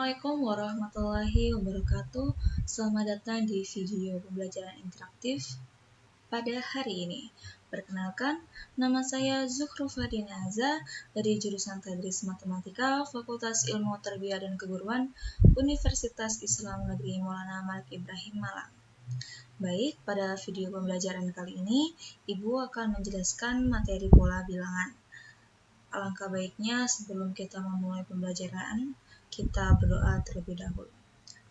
Assalamualaikum warahmatullahi wabarakatuh. Selamat datang di video pembelajaran interaktif pada hari ini. Perkenalkan, nama saya Zuhrufa Dinaza dari jurusan Tadris Matematika, Fakultas Ilmu Tarbiyah dan Keguruan, Universitas Islam Negeri Maulana Malik Ibrahim Malang. Baik, pada video pembelajaran kali ini, Ibu akan menjelaskan materi pola bilangan. Alangkah baiknya sebelum kita memulai pembelajaran, kita berdoa terlebih dahulu.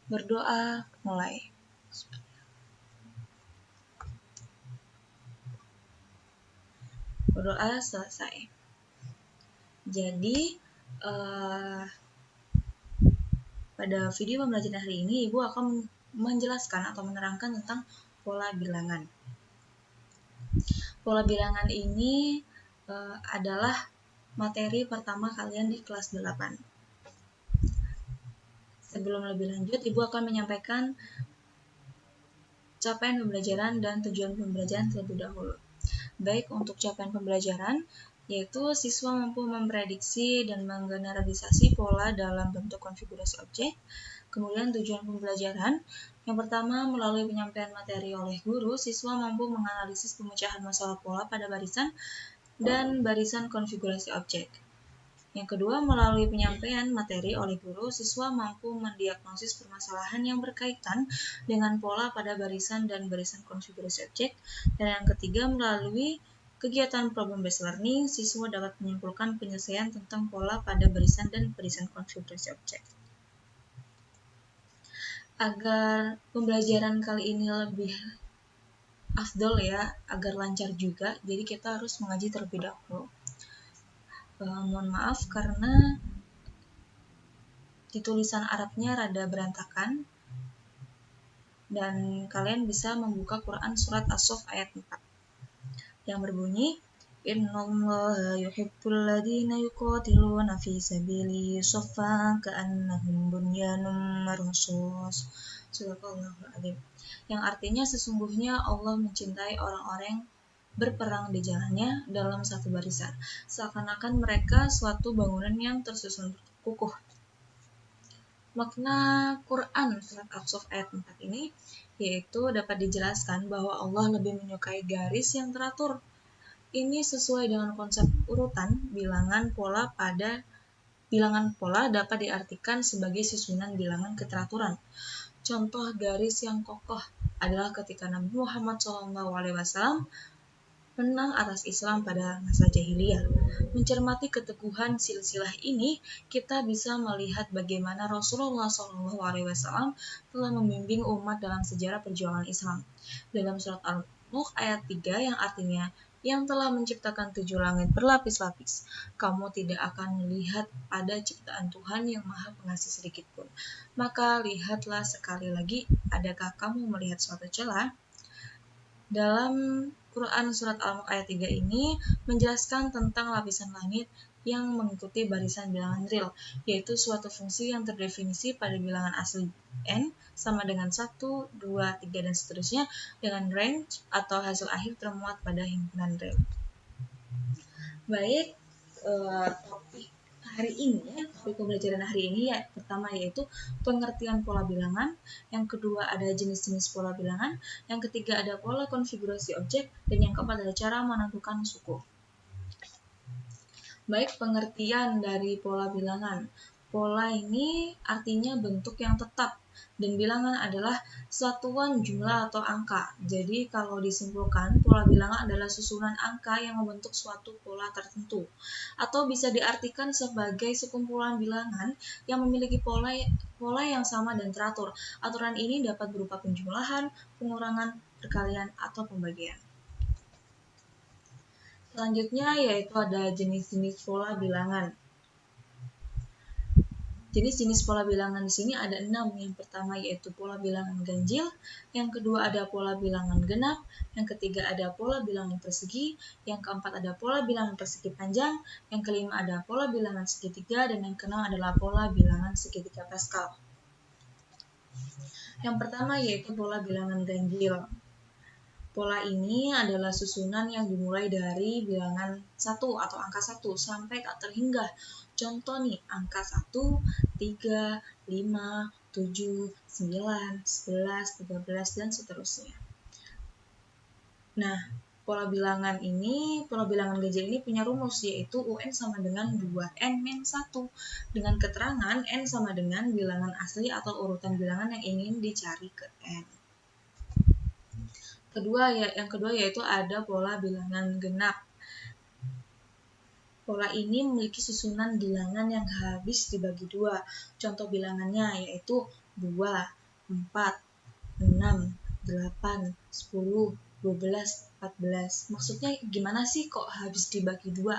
Berdoa, mulai. Berdoa selesai. Jadi, pada video pembelajaran hari ini, Ibu akan menjelaskan atau menerangkan tentang pola bilangan. Pola bilangan ini adalah materi pertama kalian di kelas 8. Sebelum lebih lanjut, Ibu akan menyampaikan capaian pembelajaran dan tujuan pembelajaran terlebih dahulu. Baik, untuk capaian pembelajaran, yaitu siswa mampu memprediksi dan menggeneralisasi pola dalam bentuk konfigurasi objek. Kemudian tujuan pembelajaran, yang pertama melalui penyampaian materi oleh guru, siswa mampu menganalisis pemecahan masalah pola pada barisan dan barisan konfigurasi objek. Yang kedua, melalui penyampaian materi oleh guru, siswa mampu mendiagnosis permasalahan yang berkaitan dengan pola pada barisan dan barisan konfigurasi objek. Dan yang ketiga, melalui kegiatan problem-based learning, siswa dapat menyimpulkan penyelesaian tentang pola pada barisan dan barisan konfigurasi objek. Agar pembelajaran kali ini lebih afdol ya, agar lancar juga, jadi kita harus mengaji terlebih dahulu. Mohon maaf karena di tulisan Arabnya rada berantakan, dan kalian bisa membuka Quran surat As-Saff ayat 4 yang berbunyi, Innallaha yuhibbul ladzina yuqatiluna fi sabilihi shaffan ka'annahum bunyanun marsus. Subhanallahul adzim. Yang artinya sesungguhnya Allah mencintai orang-orang berperang di jalannya dalam satu barisan, seakan-akan mereka suatu bangunan yang tersusun kukuh. Makna Quran surat As-Saff ayat 4 ini yaitu dapat dijelaskan bahwa Allah lebih menyukai garis yang teratur. Ini sesuai dengan konsep urutan bilangan pola dapat diartikan sebagai susunan bilangan keteraturan. Contoh garis yang kokoh adalah ketika Nabi Muhammad SAW menang atas Islam pada masa jahiliyah. Mencermati keteguhan silsilah ini, kita bisa melihat bagaimana Rasulullah SAW telah membimbing umat dalam sejarah perjuangan Islam. Dalam surat Al-Mulk ayat 3 yang artinya, yang telah menciptakan 7 langit berlapis-lapis, kamu tidak akan melihat pada ciptaan Tuhan yang Maha Pengasih sedikit pun. Maka lihatlah sekali lagi, adakah kamu melihat suatu celah? Dalam Quran surat Al-Mulk ayat 3 ini menjelaskan tentang lapisan langit yang mengikuti barisan bilangan real, yaitu suatu fungsi yang terdefinisi pada bilangan asli n sama dengan 1, 2, 3, dan seterusnya dengan range atau hasil akhir termuat pada himpunan real. Baik, topik pembelajaran hari ini pertama yaitu pengertian pola bilangan, yang kedua ada jenis-jenis pola bilangan, yang ketiga ada pola konfigurasi objek, dan yang keempat ada cara menentukan suku. Baik, pengertian dari pola bilangan. Pola ini artinya bentuk yang tetap, dan bilangan adalah satuan jumlah atau angka. Jadi kalau disimpulkan, pola bilangan adalah susunan angka yang membentuk suatu pola tertentu, atau bisa diartikan sebagai sekumpulan bilangan yang memiliki pola yang sama dan teratur. Aturan ini dapat berupa penjumlahan, pengurangan, perkalian, atau pembagian. Selanjutnya yaitu ada jenis-jenis pola bilangan. Jenis-jenis pola bilangan di sini ada 6. Yang pertama yaitu pola bilangan ganjil, yang kedua ada pola bilangan genap, yang ketiga ada pola bilangan persegi, yang keempat ada pola bilangan persegi panjang, yang kelima ada pola bilangan segitiga, dan yang keenam adalah pola bilangan segitiga Pascal. Yang pertama yaitu pola bilangan ganjil. Pola ini adalah susunan yang dimulai dari bilangan 1 atau angka 1 sampai tak terhingga. Contoh nih, angka 1 3, 5, 7, 9, 11, 13, dan seterusnya. Nah, pola bilangan gajah ini punya rumus, yaitu UN sama dengan 2N-1, dengan keterangan N sama dengan bilangan asli atau urutan bilangan yang ingin dicari ke N. Yang kedua yaitu ada pola bilangan genap. Pola ini memiliki susunan bilangan yang habis dibagi 2. Contoh bilangannya yaitu 2, 4, 6, 8, 10, 12, 14. Maksudnya gimana sih kok habis dibagi 2?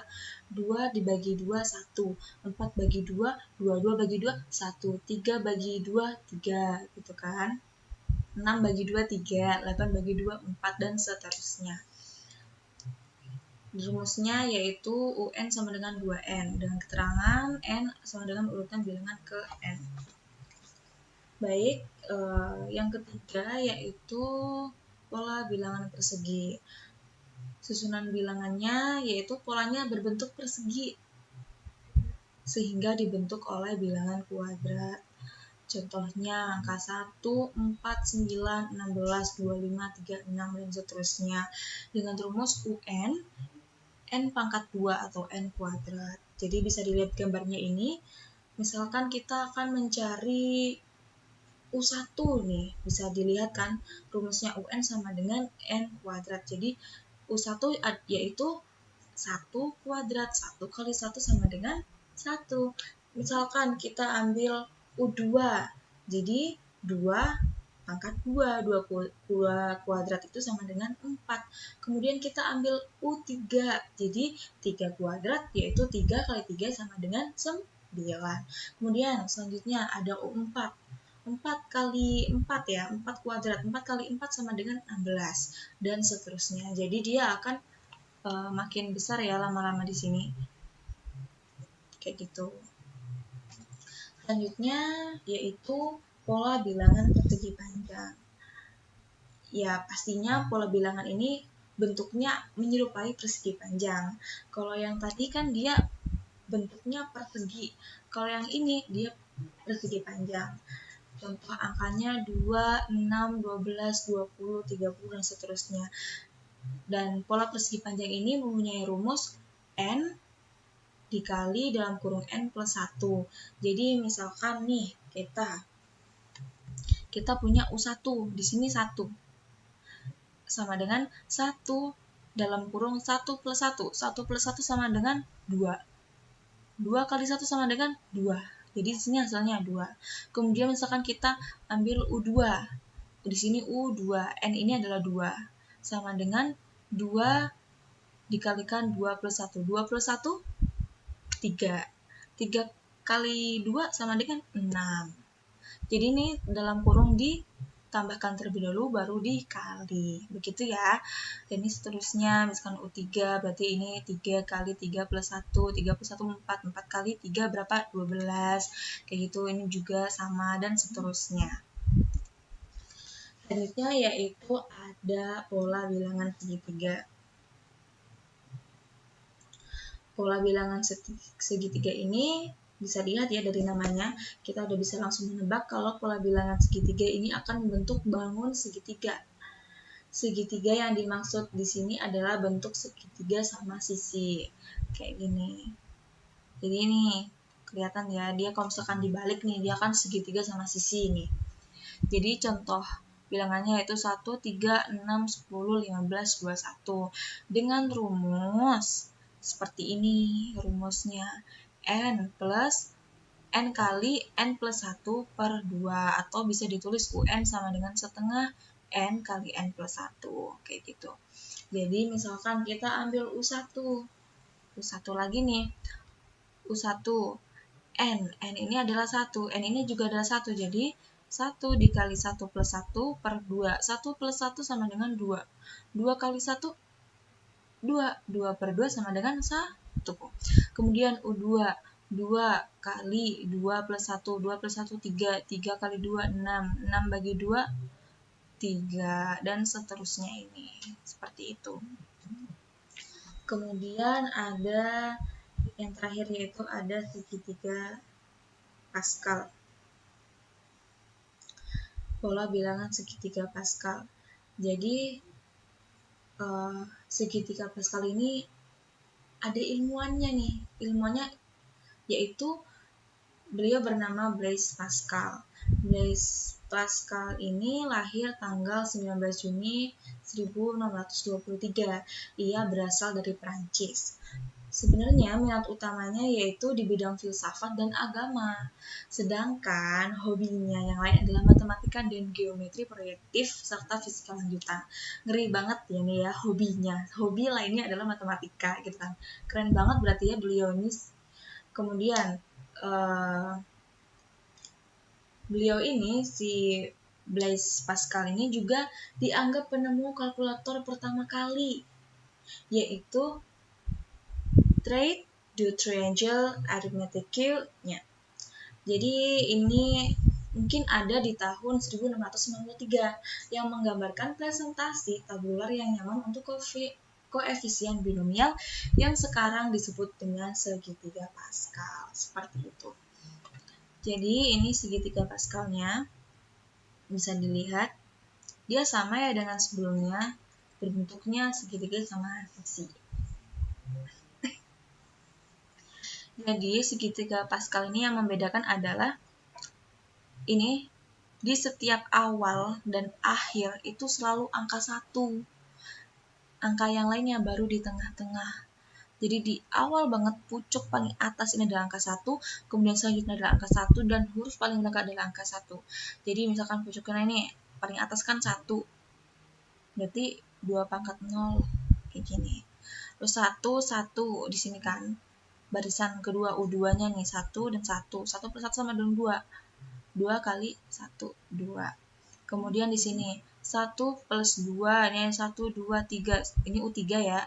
2 dibagi 2, 1. 4 bagi 2, 2. 2 bagi 2, 1. 3 bagi 2, 3. Gitu kan? 6 bagi 2, 3. 8 bagi 2, 4. Dan seterusnya. Rumusnya yaitu UN sama dengan 2N. Dengan keterangan N sama dengan urutan bilangan ke N. Baik, yang ketiga yaitu pola bilangan persegi. Susunan bilangannya yaitu polanya berbentuk persegi sehingga dibentuk oleh bilangan kuadrat. Contohnya angka 1, 4, 9, 16, 25, 36, dan seterusnya. Dengan rumus UN, N pangkat 2 atau N kuadrat. Jadi bisa dilihat gambarnya ini. Misalkan kita akan mencari U1 nih, bisa dilihat kan rumusnya UN sama dengan N kuadrat. Jadi U1 yaitu 1 kuadrat, 1 kali 1 sama dengan 1. Misalkan kita ambil U2, jadi 2 pangkat 2, 2 kuadrat itu sama dengan 4. Kemudian kita ambil U3, jadi 3 kuadrat yaitu 3 kali 3 sama dengan 9. Kemudian selanjutnya ada U4. 4 kali 4 ya, 4 kuadrat, 4 kali 4 sama dengan 16, dan seterusnya. Jadi dia akan makin besar ya lama-lama di sini. Kayak gitu. Selanjutnya yaitu pola bilangan persegi panjang. Ya, pastinya pola bilangan ini bentuknya menyerupai persegi panjang. Kalau yang tadi kan dia bentuknya persegi. Kalau yang ini dia persegi panjang. Contoh angkanya 2, 6, 12, 20, 30, dan seterusnya. Dan pola persegi panjang ini mempunyai rumus N dikali dalam kurung N plus 1. Jadi misalkan nih kita punya U1, di sini 1. Sama dengan 1 dalam kurung 1 plus 1. 1 plus 1 sama dengan 2. 2 kali 1 sama dengan 2. Jadi di sini hasilnya 2. Kemudian misalkan kita ambil U2. Di sini U2, N ini adalah 2. Sama dengan 2 dikalikan 2 plus 1. 2 plus 1, 3. 3 kali 2 sama dengan 6. Jadi ini dalam kurung ditambahkan terlebih dahulu baru dikali. Begitu ya. Dan ini seterusnya, misalkan U3 berarti ini 3 kali 3 plus 1. 3 plus 1, 4. 4 kali 3 berapa? 12. Kayak gitu, ini juga sama dan seterusnya. Selanjutnya yaitu ada pola bilangan segitiga. Pola bilangan segitiga ini bisa dilihat ya dari namanya, kita udah bisa langsung menebak kalau pola bilangan segitiga ini akan membentuk bangun segitiga. Segitiga yang dimaksud di sini adalah bentuk segitiga sama sisi. Kayak gini. Jadi ini kelihatan ya, dia kalau misalkan dibalik nih, dia akan segitiga sama sisi nih. Jadi contoh bilangannya yaitu 1, 3, 6, 10, 15, 21. Dengan rumus seperti ini rumusnya. N plus N kali N plus 1 per 2. Atau bisa ditulis UN sama dengan setengah N kali N plus 1. Kayak gitu. Jadi misalkan kita ambil U1. U1 lagi nih. U1. N ini adalah 1. N ini juga adalah 1. Jadi 1 dikali 1 plus 1 per 2. 1 plus 1 sama dengan 2. 2 kali 1, 2. 2 per 2 sama dengan 1. Kemudian U2. 2 kali 2 plus 1. 2 plus 1, 3. 3 kali 2, 6. 6 bagi 2, 3. Dan seterusnya ini. Seperti itu. Kemudian ada yang terakhir yaitu ada segitiga Pascal. Pola bilangan segitiga Pascal. Jadi segitiga Pascal ini ada ilmuannya nih. Ilmuannya yaitu beliau bernama Blaise Pascal. Blaise Pascal ini lahir tanggal 19 Juni 1623. Ia berasal dari Prancis. Sebenarnya minat utamanya yaitu di bidang filsafat dan agama. Sedangkan hobinya yang lain adalah matematika dan geometri proyektif serta fisika lanjutan. Ngeri banget ya nih ya hobinya. Hobi lainnya adalah matematika gitu kan. Keren banget berarti ya beliau ini. Kemudian beliau ini si Blaise Pascal ini juga dianggap penemu kalkulator pertama kali, yaitu Trait du Triangle Arithmetique-nya. Jadi ini mungkin ada di tahun 1693 yang menggambarkan presentasi tabular yang nyaman untuk koefisien binomial yang sekarang disebut dengan segitiga Pascal. Seperti itu. Jadi ini segitiga Pascalnya bisa dilihat dia sama ya dengan sebelumnya, berbentuknya segitiga sama sisi. Jadi segitiga Pascal ini yang membedakan adalah ini di setiap awal dan akhir itu selalu angka 1. Angka yang lainnya baru di tengah-tengah. Jadi di awal banget pucuk paling atas ini adalah angka 1, kemudian selanjutnya adalah angka 1 dan huruf paling belakang adalah angka 1. Jadi misalkan pucuknya ini paling atas kan 1. Berarti 2 pangkat 0 kayak gini. Terus 1 di sini kan. Barisan kedua U2-nya nih 1 dan 1. 1 plus 1 sama dengan 2. 2 kali 1, 2. Kemudian di sini 1 plus 2, ini 1, 2, 3. Ini U3 ya.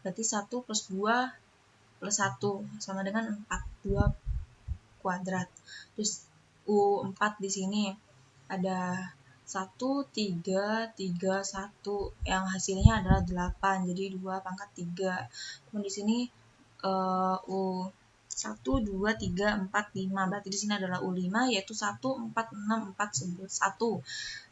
Berarti 1 plus 2 plus 1 sama dengan 4. 2 kuadrat. Terus U4 di sini ada 1, 3, 3, 1. Yang hasilnya adalah 8. Jadi 2 pangkat 3. Kemudian di sini U1, 2, 3, 4, 5. Berarti di sini adalah U5 yaitu 1, 4, 6, 4, 1.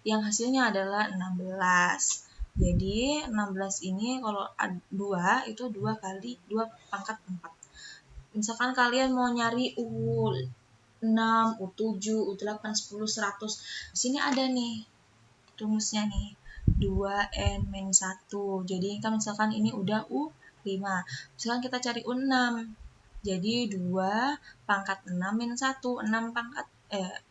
Yang hasilnya adalah 16. Jadi 16 ini kalau 2 itu 2 kali 2 pangkat 4. Misalkan kalian mau nyari U6, U7, U8, 10, 100. Di sini ada nih rumusnya nih. 2n-1. Jadi kan misalkan ini udah U5. Misalkan kita cari U6. Jadi 2 pangkat 6 min 1.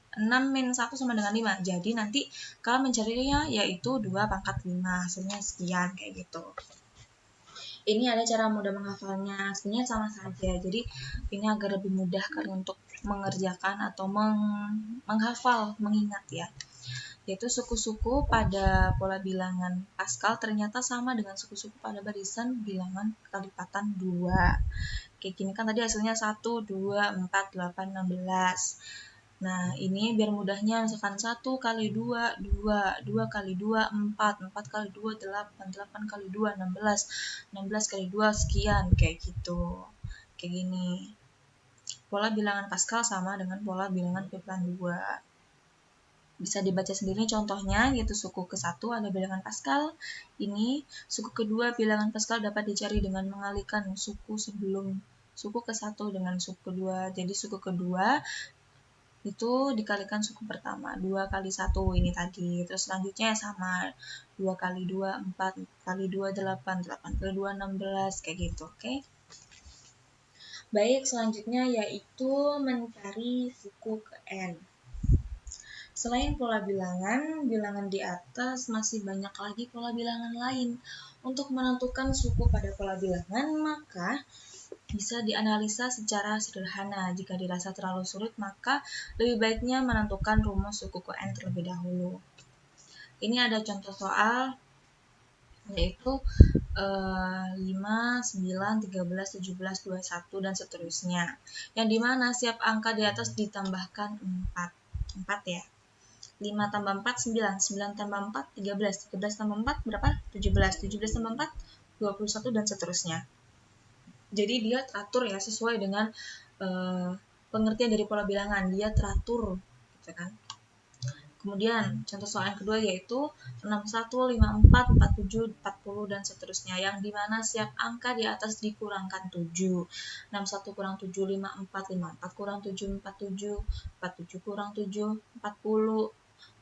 6 min 1 sama dengan 5. Jadi nanti kalau mencarinya yaitu 2 pangkat 5. Hasilnya sekian kayak gitu. Ini ada cara mudah menghafalnya. Sebenarnya sama saja. Jadi ini agar lebih mudah kalian untuk mengerjakan atau menghafal, mengingat ya. Yaitu suku-suku pada pola bilangan Pascal ternyata sama dengan suku-suku pada barisan bilangan kelipatan 2. Kayak gini kan tadi hasilnya 1, 2, 4, 8, 16. Nah ini biar mudahnya misalkan 1 kali 2, 2, 2 kali 2, 4, 4 kali 2, 8, 8 kali 2, 16, 16 kali 2, sekian, kayak gitu. Kayak gini. Pola bilangan Pascal sama dengan pola bilangan kelipatan 2. Bisa dibaca sendiri contohnya, yaitu suku ke-1 ada bilangan Pascal. Ini suku kedua bilangan Pascal dapat dicari dengan mengalihkan suku sebelum suku ke-1 dengan suku kedua. Jadi suku kedua itu dikalikan suku pertama, 2 kali 1 ini tadi. Terus selanjutnya sama, 2 kali 2, 4, 4 kali 2, 8, 8 kali 2, 16, kayak gitu, oke? Baik, selanjutnya yaitu mencari suku ke N. Selain pola bilangan, bilangan di atas masih banyak lagi pola bilangan lain. Untuk menentukan suku pada pola bilangan, maka bisa dianalisa secara sederhana. Jika dirasa terlalu sulit, maka lebih baiknya menentukan rumus suku ke N terlebih dahulu. Ini ada contoh soal, yaitu 5, 9, 13, 17, 21, dan seterusnya. Yang dimana setiap angka di atas ditambahkan 4. 4 ya. 5 tambah 4, 9. 9 tambah 4, 13. 13 tambah 4, berapa? 17. 17 tambah 4, 21, dan seterusnya. Jadi dia teratur ya sesuai dengan pengertian dari pola bilangan, dia teratur gitu kan. Kemudian contoh soal yang kedua yaitu 61, 54, 47, 40 dan seterusnya, yang dimana setiap angka di atas dikurangkan 7. 61 kurang 7, 54, 54 kurang 7, 47, 47 kurang 7, 40,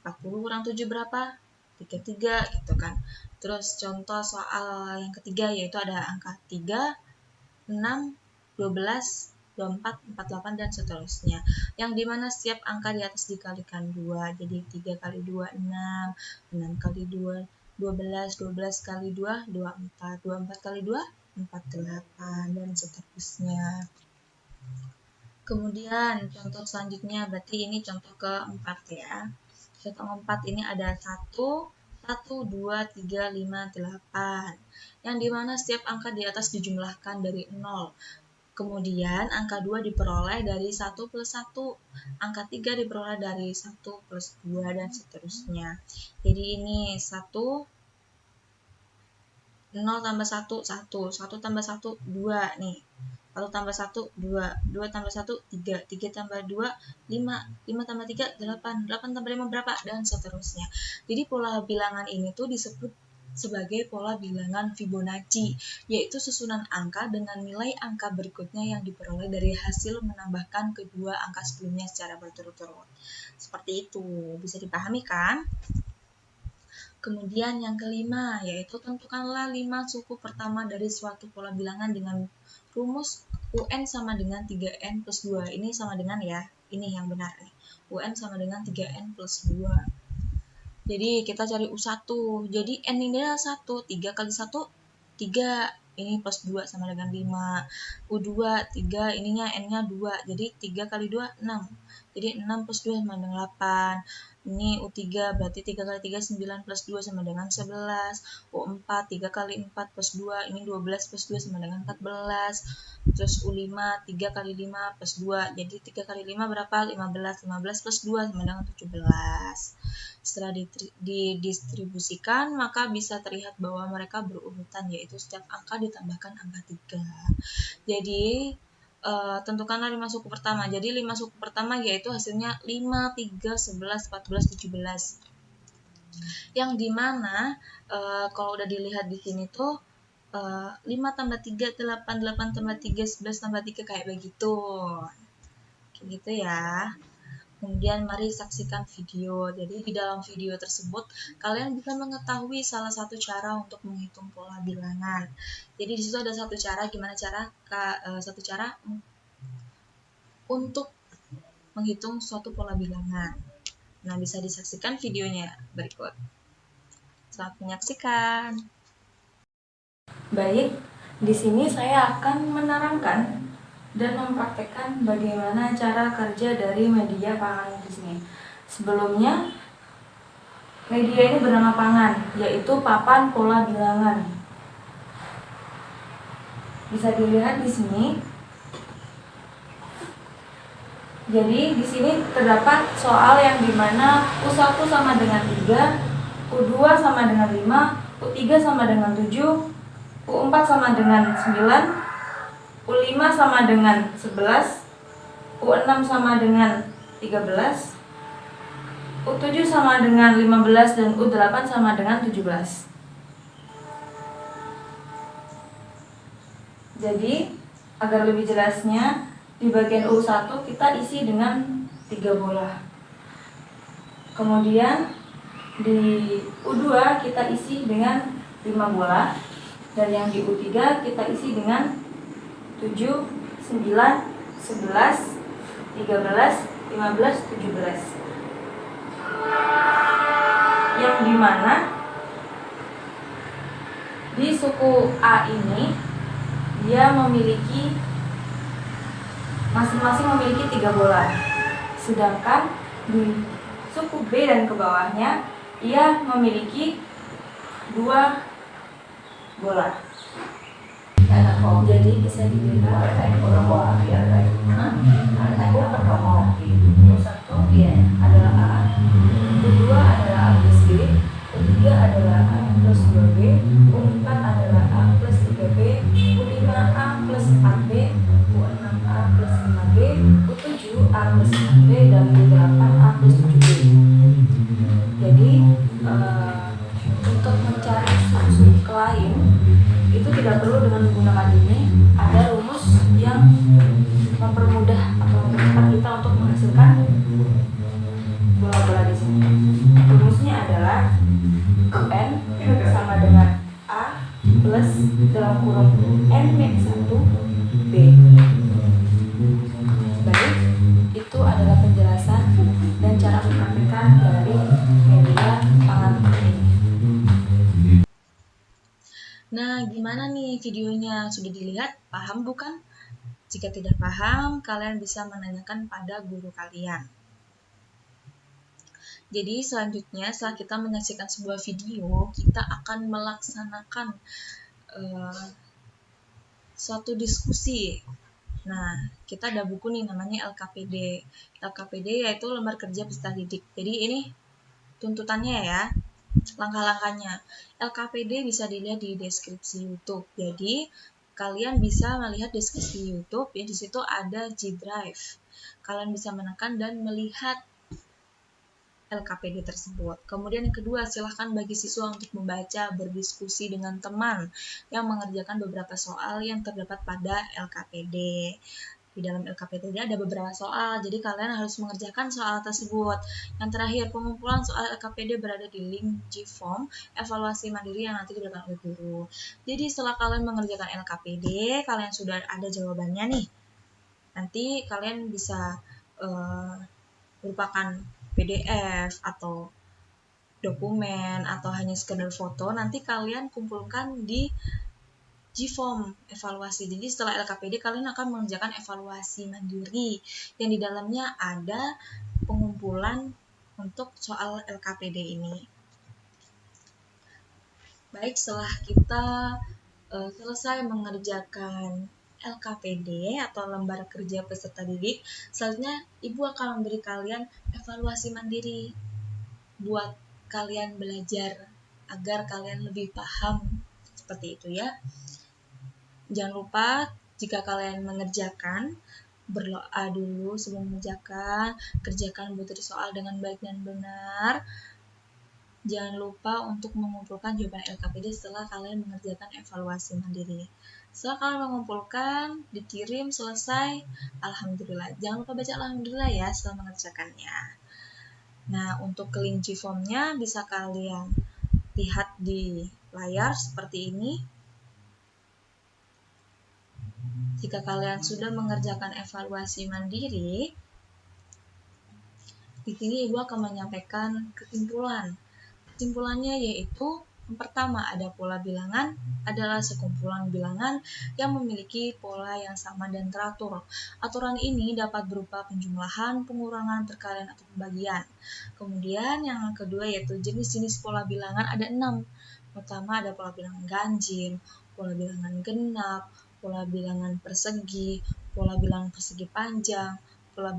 40 kurang 7 berapa? 33 gitu kan. Terus contoh soal yang ketiga yaitu ada angka 3, 6, 12, 24, 48 dan seterusnya, yang dimana setiap angka di atas dikalikan 2, jadi 3 kali 2 6, 6 kali 2 12, 12 kali 2 24, 24 kali 2 48 dan seterusnya. Kemudian contoh selanjutnya, berarti ini contoh keempat ya. Contoh keempat ini ada 1, 1, 2, 3, 5, 8, yang dimana setiap angka di atas dijumlahkan dari 0. Kemudian angka 2 diperoleh dari 1 plus 1, angka 3 diperoleh dari 1 plus 2 dan seterusnya. Jadi ini 1, 0 tambah 1, 1, 1 tambah 1, 2 nih. 1 tambah 1, 2, 2 tambah 1, 3, 3 tambah 2, 5, 5 tambah 3, 8, 8 tambah 5 berapa? Dan seterusnya. Jadi pola bilangan ini tuh disebut sebagai pola bilangan Fibonacci, yaitu susunan angka dengan nilai angka berikutnya yang diperoleh dari hasil menambahkan kedua angka sebelumnya secara berturut-turut. Seperti itu, bisa dipahami kan? Kemudian yang kelima, yaitu tentukanlah 5 suku pertama dari suatu pola bilangan dengan rumus UN sama dengan 3N plus 2. Ini sama dengan ya, ini yang benar nih. UN sama dengan 3N plus 2. Jadi kita cari U1. Jadi N ini adalah 1. 3 kali 1, 3. Ini plus 2 sama dengan 5. U2, 3. Ininya N-nya 2. Jadi 3 kali 2, 6. Jadi 6 plus 2 sama dengan 8. Ini U3, berarti 3 kali 3, 9 plus 2 sama dengan 11. U4, 3 kali 4 plus 2. Ini 12 plus 2 sama dengan 14. Terus U5, 3 kali 5 plus 2. Jadi 3 kali 5 berapa? 15. 15 plus 2 sama dengan 17. Setelah didistribusikan, maka bisa terlihat bahwa mereka berurutan, yaitu setiap angka ditambahkan angka 3. Jadi, tentukanlah 5 suku pertama. Jadi, 5 suku pertama yaitu hasilnya 5, 3, 11, 14, 17. Yang dimana, kalau udah dilihat di sini tuh, 5 tambah 3, 8, 8 tambah 3, 11 tambah 3, kayak begitu. Kayak gitu ya. Kemudian mari saksikan video. Jadi di dalam video tersebut kalian bisa mengetahui salah satu cara untuk menghitung pola bilangan. Jadi di situ ada satu cara, satu cara untuk menghitung suatu pola bilangan. Nah, bisa disaksikan videonya berikut. Selamat menyaksikan. Baik, di sini saya akan menerangkan dan mempraktekkan bagaimana cara kerja dari media pangan di sini. Sebelumnya, media ini bernama pangan, yaitu papan pola bilangan. Bisa dilihat di sini. Jadi di sini terdapat soal yang dimana U1 sama dengan 3, U2 sama dengan 5, U3 sama dengan 7, U4 sama dengan 9, U5 sama dengan 11, U6 sama dengan 13, U7 sama dengan 15, dan U8 sama dengan 17. Jadi, agar lebih jelasnya, di bagian U1 kita isi dengan 3 bola. Kemudian, di U2 kita isi dengan 5 bola. Dan yang di U3 kita isi dengan 7, 9, 11, 13, 15, 17. Yang dimana di suku A ini dia memiliki masing-masing memiliki 3 bola. Sedangkan di suku B dan ke bawahnya ia memiliki 2 bola. Jadi bisa dilihat satu adalah A, kedua adalah A plus B, ketiga adalah A plus 2B, U4 adalah A plus 3B, U5 A plus 4B, U6 A plus 5B, U7 N sama dengan A plus dalam kurung N-1 B. Baik, itu adalah penjelasan dan cara mempraktikkan dari media pengantar ini. Nah, gimana nih videonya? Sudah dilihat? Paham bukan? Jika tidak paham, kalian bisa menanyakan pada guru kalian. Jadi selanjutnya setelah kita menyaksikan sebuah video, kita akan melaksanakan suatu diskusi. Nah, kita ada buku nih namanya LKPD. LKPD yaitu Lembar Kerja Peserta Didik. Jadi ini tuntutannya ya, langkah-langkahnya. LKPD bisa dilihat di deskripsi YouTube. Jadi kalian bisa melihat deskripsi YouTube ya, di situ ada G Drive. Kalian bisa menekan dan melihat LKPD tersebut. Kemudian yang kedua, silahkan bagi siswa untuk membaca, berdiskusi dengan teman yang mengerjakan beberapa soal yang terdapat pada LKPD. Di dalam LKPD ada beberapa soal, jadi kalian harus mengerjakan soal tersebut. Yang terakhir, pengumpulan soal LKPD berada di link G-Form evaluasi mandiri yang nanti diberikan oleh guru. Jadi setelah kalian mengerjakan LKPD, kalian sudah ada jawabannya nih. Nanti kalian bisa merupakan PDF atau dokumen atau hanya sekedar foto, nanti kalian kumpulkan di G-Form evaluasi. Jadi setelah LKPD kalian akan mengerjakan evaluasi mandiri yang di dalamnya ada pengumpulan untuk soal LKPD ini. Baik, setelah kita selesai mengerjakan LKPD atau Lembar Kerja Peserta Didik, selanjutnya Ibu akan memberi kalian evaluasi mandiri buat kalian belajar agar kalian lebih paham, seperti itu ya. Jangan lupa jika kalian mengerjakan, berdoa dulu sebelum mengerjakan, kerjakan butir soal dengan baik dan benar. Jangan lupa untuk mengumpulkan jawaban LKPD setelah kalian mengerjakan evaluasi mandiri. Setelah kalian mengumpulkan, dikirim, selesai, alhamdulillah. Jangan lupa baca alhamdulillah ya setelah mengerjakannya. Nah, untuk link G-Form-nya bisa kalian lihat di layar seperti ini. Jika kalian sudah mengerjakan evaluasi mandiri, di sini Ibu akan menyampaikan kesimpulan. Kesimpulannya yaitu yang pertama, ada pola bilangan adalah sekumpulan bilangan yang memiliki pola yang sama dan teratur. Aturan ini dapat berupa penjumlahan, pengurangan, perkalian, atau pembagian. Kemudian yang kedua yaitu jenis-jenis pola bilangan ada 6. Pertama ada pola bilangan ganjil, pola bilangan genap, pola bilangan persegi, pola bilangan persegi panjang, pola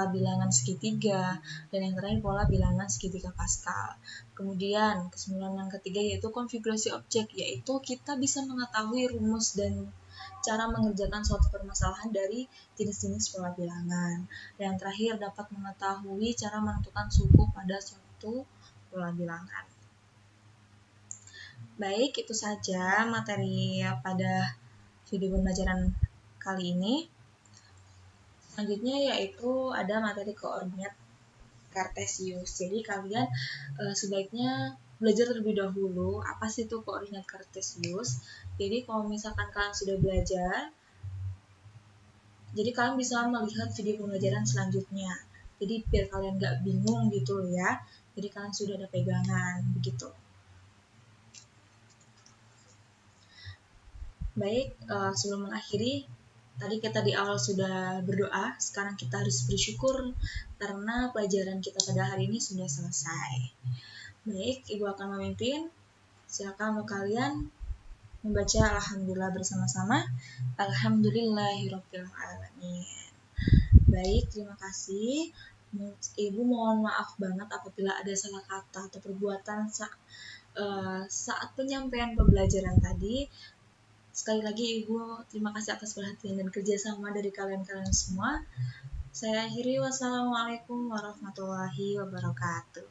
bilangan segitiga, dan yang terakhir pola bilangan segitiga Pascal. Kemudian kesimpulan yang ketiga yaitu konfigurasi objek, yaitu kita bisa mengetahui rumus dan cara mengerjakan suatu permasalahan dari jenis-jenis pola bilangan. Dan yang terakhir dapat mengetahui cara menentukan suku pada suatu pola bilangan. Baik, itu saja materi pada video pembelajaran kali ini. Selanjutnya yaitu ada materi koordinat Kartesius. Jadi kalian sebaiknya belajar terlebih dahulu apa sih itu koordinat Kartesius. Jadi kalau misalkan kalian sudah belajar, jadi kalian bisa melihat video pembelajaran selanjutnya. Jadi biar kalian gak bingung gitu ya. Jadi kalian sudah ada pegangan begitu. Baik, sebelum mengakhiri, tadi kita di awal sudah berdoa, sekarang kita harus bersyukur karena pelajaran kita pada hari ini sudah selesai. Baik, Ibu akan memimpin. Silakan untuk kalian membaca Alhamdulillah bersama-sama. Alhamdulillahirrahmanirrahim. Baik, terima kasih. Ibu mohon maaf banget apabila ada salah kata atau perbuatan saat penyampaian pembelajaran tadi. Sekali lagi Ibu terima kasih atas perhatian dan kerjasama dari kalian semua. Saya akhiri, wassalamualaikum warahmatullahi wabarakatuh.